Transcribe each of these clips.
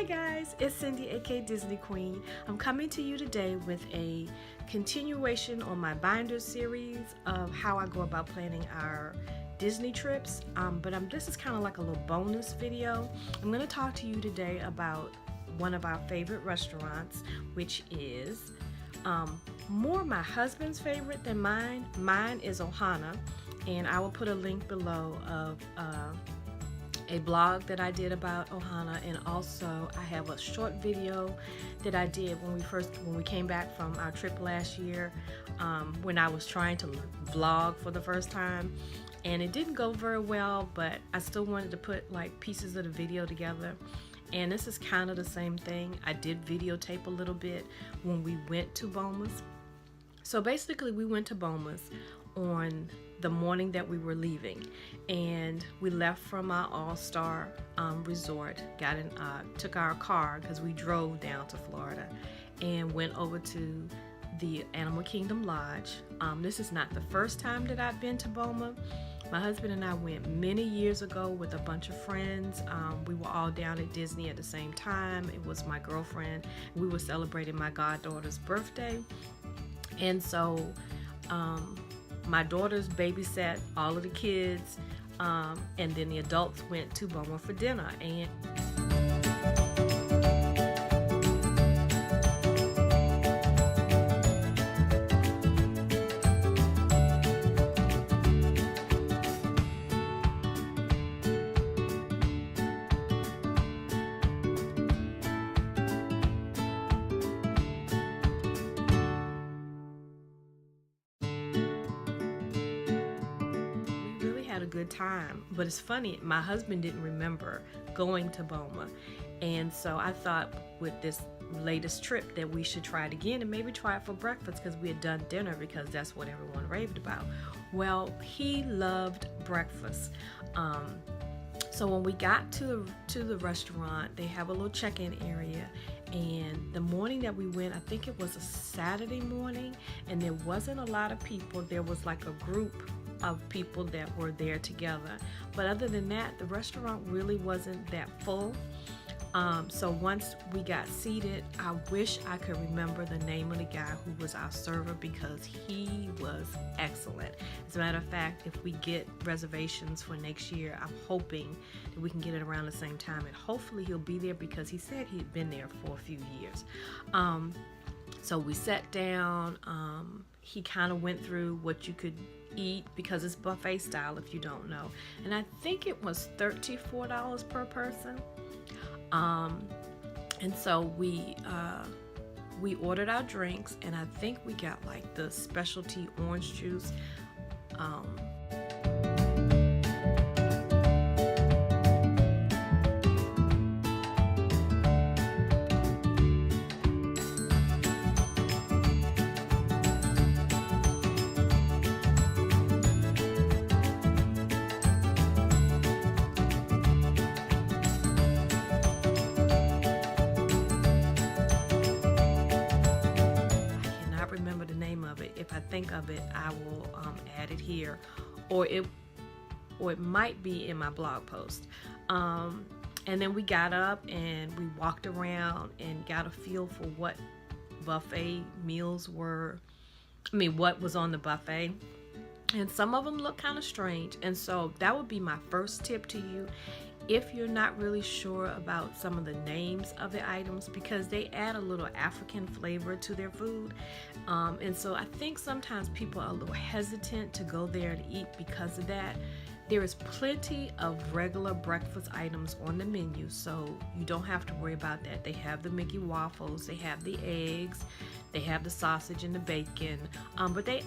guys, it's Cindy, aka Disney Queen. I'm coming to you today with a continuation on my binder series of how I go about planning our Disney trips. This is kind of like a little bonus video. I'm going to talk to you today about one of our favorite restaurants, which is more my husband's favorite than mine. Mine is Ohana, and I will put a link below of a blog that I did about Ohana, and also I have a short video that I did when we came back from our trip last year, when I was trying to vlog for the first time, and it didn't go very well, but I still wanted to put like pieces of the video together. And this is kind of the same thing. I did videotape a little bit when we went to Boma's. So basically we went to Boma's on the morning that we were leaving, and we left from our all-star resort, took our car because we drove down to Florida, and went over to the Animal Kingdom Lodge. This is not the first time that I've been to Boma. My husband and I went many years ago with a bunch of friends. We were all down at Disney at the same time. It was my girlfriend. We were celebrating my goddaughter's birthday, and so my daughters babysat all of the kids, and then the adults went to Boma for dinner. And a good time. But it's funny, my husband didn't remember going to Boma, and so I thought with this latest trip that we should try it again, and maybe try it for breakfast because we had done dinner because that's what everyone raved about. Well, he loved breakfast. So when we got to the restaurant, they have a little check-in area, and the morning that we went, I think it was a Saturday morning, and there wasn't a lot of people. There was like a group of people that were there together, but other than that, the restaurant really wasn't that full. So once we got seated, I wish I could remember the name of the guy who was our server, because he was excellent. As a matter of fact, if we get reservations for next year, I'm hoping that we can get it around the same time, and hopefully he'll be there because he said he'd been there for a few years. So we sat down. He kind of went through what you could eat because it's buffet style, if you don't know, and I think it was $34 per person. And so we ordered our drinks, and I think we got like the specialty orange juice. If I think of it, I will add it here, or it might be in my blog post. And then we got up and we walked around and got a feel for what buffet meals were. What was on the buffet, and some of them look kind of strange. And so that would be my first tip to you, if you're not really sure about some of the names of the items, because they add a little African flavor to their food. And so I think sometimes people are a little hesitant to go there and eat because of that. There is plenty of regular breakfast items on the menu, so you don't have to worry about that. They have the Mickey waffles, they have the eggs, they have the sausage and the bacon, but they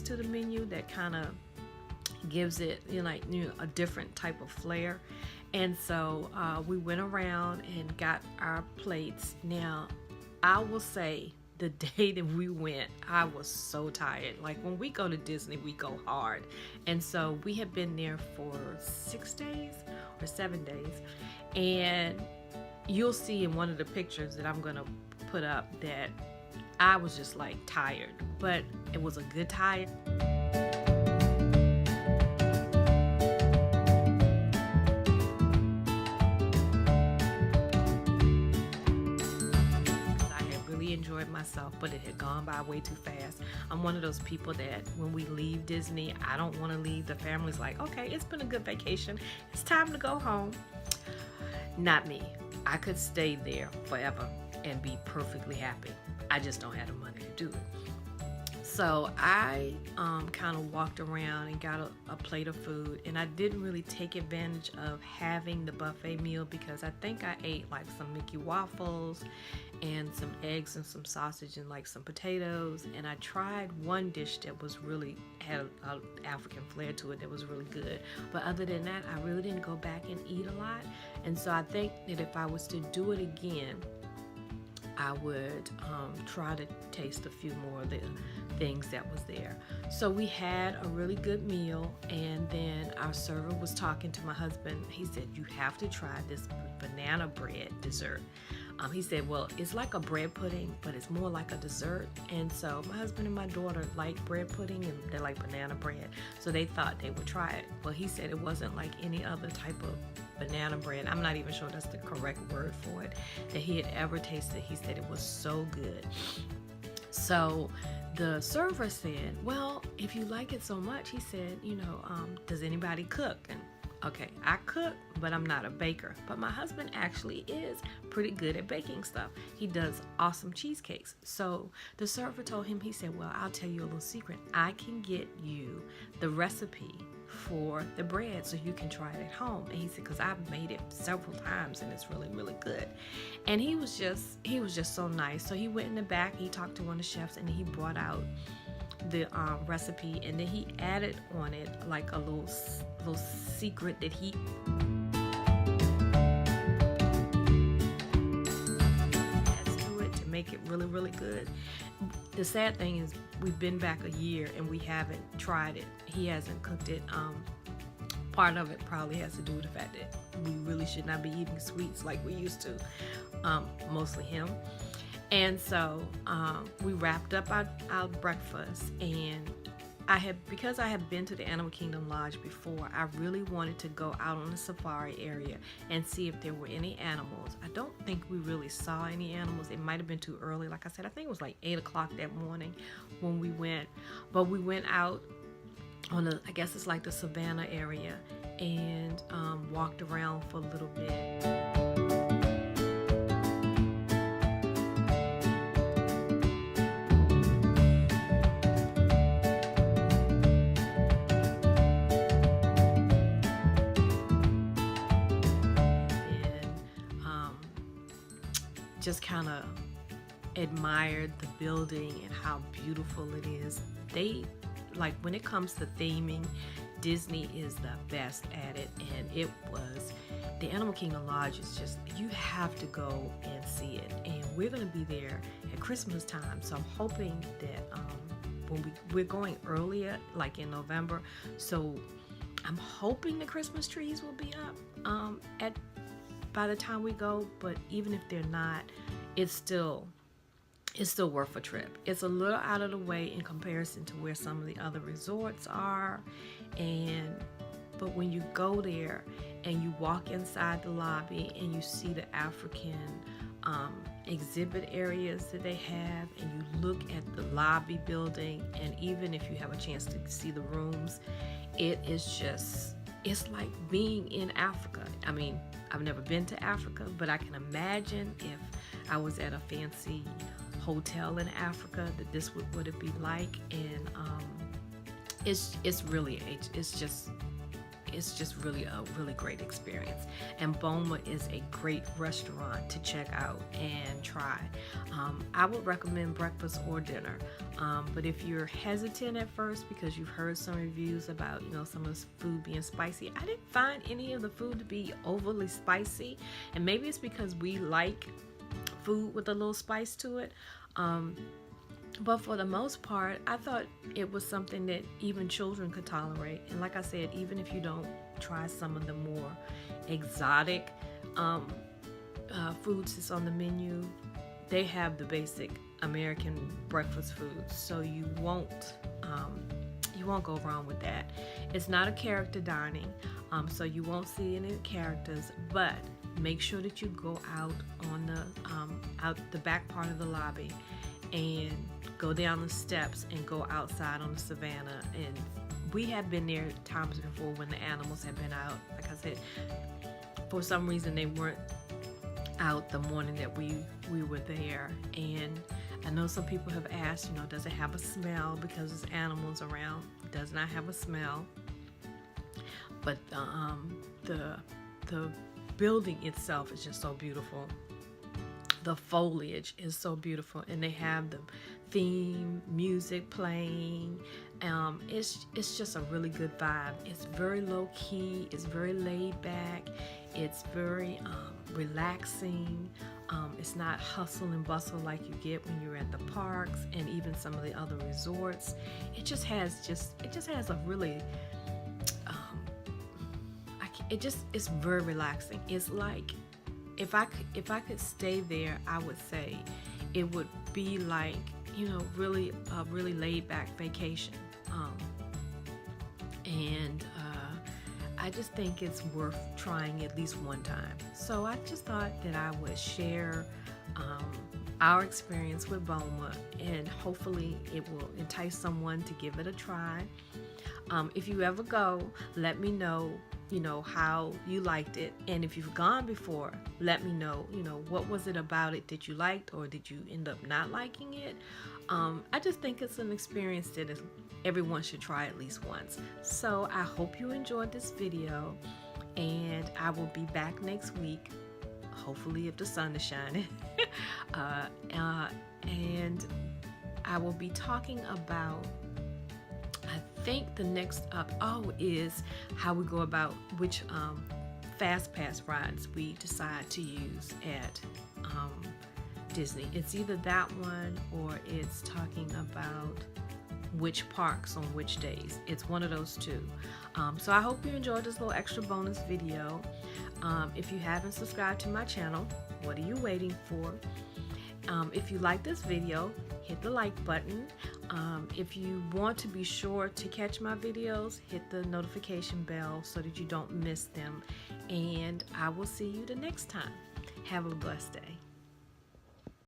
to the menu that kind of gives it a different type of flair. And so we went around and got our plates. Now I will say, the day that we went, I was so tired. Like, when we go to Disney, we go hard. And so we had been there for 6 days or 7 days, and you'll see in one of the pictures that I'm gonna put up that I was just like tired, but it was a good tired. I had really enjoyed myself, but it had gone by way too fast. I'm one of those people that when we leave Disney, I don't want to leave. The family's like, okay, it's been a good vacation. It's time to go home. Not me. I could stay there forever and be perfectly happy. I just don't have the money to do it. So I kind of walked around and got a plate of food, and I didn't really take advantage of having the buffet meal because I think I ate like some Mickey waffles and some eggs and some sausage and like some potatoes, and I tried one dish that was really had an African flair to it that was really good, but other than that I really didn't go back and eat a lot. And so I think that if I was to do it again, I would try to taste a few more of the things that was there. So we had a really good meal, and then our server was talking to my husband. He said, you have to try this banana bread dessert. He said, well, it's like a bread pudding, but it's more like a dessert. And so my husband and my daughter like bread pudding, and they like banana bread, so they thought they would try it. Well, he said it wasn't like any other type of banana bread. I'm not even sure that's the correct word for it that he had ever tasted. He said it was so good. So the server said, well, if you like it so much, he said, does anybody cook? And okay, I cook, but I'm not a baker. But my husband actually is pretty good at baking stuff. He does awesome cheesecakes. So the server told him, he said, well, I'll tell you a little secret. I can get you the recipe for the bread so you can try it at home. And he said, because I've made it several times and it's really, really good. And he was just so nice. So he went in the back, he talked to one of the chefs, and he brought out the recipe, and then he added on it like a little secret that he adds to it to make it really, really good. The sad thing is we've been back a year and we haven't tried it. He hasn't cooked it. Part of it probably has to do with the fact that we really should not be eating sweets like we used to, mostly him. And so we wrapped up our breakfast, and because I had been to the Animal Kingdom Lodge before, I really wanted to go out on the safari area and see if there were any animals. I don't think we really saw any animals. It might have been too early. Like I said, I think it was like 8 o'clock that morning when we went. But we went out on I guess it's like the savannah area, and walked around for a little bit. Just kind of admired the building and how beautiful it is. They, like, when it comes to theming, Disney is the best at it, and it was, the Animal Kingdom Lodge is just, you have to go and see it. And we're going to be there at Christmas time, so I'm hoping that when we're going earlier, like in November, so I'm hoping the Christmas trees will be up by the time we go. But even if they're not, it's still worth a trip. It's a little out of the way in comparison to where some of the other resorts are, but when you go there and you walk inside the lobby and you see the African exhibit areas that they have, and you look at the lobby building, and even if you have a chance to see the rooms, it's like being in Africa. I mean, I've never been to Africa, but I can imagine if I was at a fancy hotel in Africa that this would it be like. And it's just really a really great experience. And Boma is a great restaurant to check out and try. I would recommend breakfast or dinner, but if you're hesitant at first because you've heard some reviews about some of the food being spicy, I didn't find any of the food to be overly spicy, and maybe it's because we like food with a little spice to it. But for the most part, I thought it was something that even children could tolerate. And like I said, even if you don't try some of the more exotic foods that's on the menu, they have the basic American breakfast foods, so you won't go wrong with that. It's not a character dining, so you won't see any characters, but make sure that you go out on the back part of the lobby and go down the steps and go outside on the savannah. And we have been there times before when the animals have been out. Like I said, for some reason they weren't out the morning that we were there. And I know some people have asked, does it have a smell because there's animals around? It does not have a smell. But the building itself is just so beautiful. The foliage is so beautiful, and they have the theme music playing. It's just a really good vibe. It's very low key. It's very laid back. It's very relaxing. It's not hustle and bustle like you get when you're at the parks and even some of the other resorts. It just has a really it's very relaxing. It's like if I could stay there, I would say it would be like really a really laid back vacation. And I just think it's worth trying at least one time. So I just thought that I would share our experience with Boma, and hopefully it will entice someone to give it a try. If you ever go, let me know how you liked it, and if you've gone before, let me know what was it about it that you liked, or did you end up not liking it. I just think it's an experience that everyone should try at least once. So I hope you enjoyed this video, and I will be back next week, hopefully if the sun is shining. And I will be talking about, I think the next up is how we go about which fast pass rides we decide to use at Disney. It's either that one, or it's talking about which parks on which days. It's one of those two. So I hope you enjoyed this little extra bonus video. If you haven't subscribed to my channel, what are you waiting for? If you like this video, hit the like button. If you want to be sure to catch my videos, hit the notification bell so that you don't miss them. And I will see you the next time. Have a blessed day.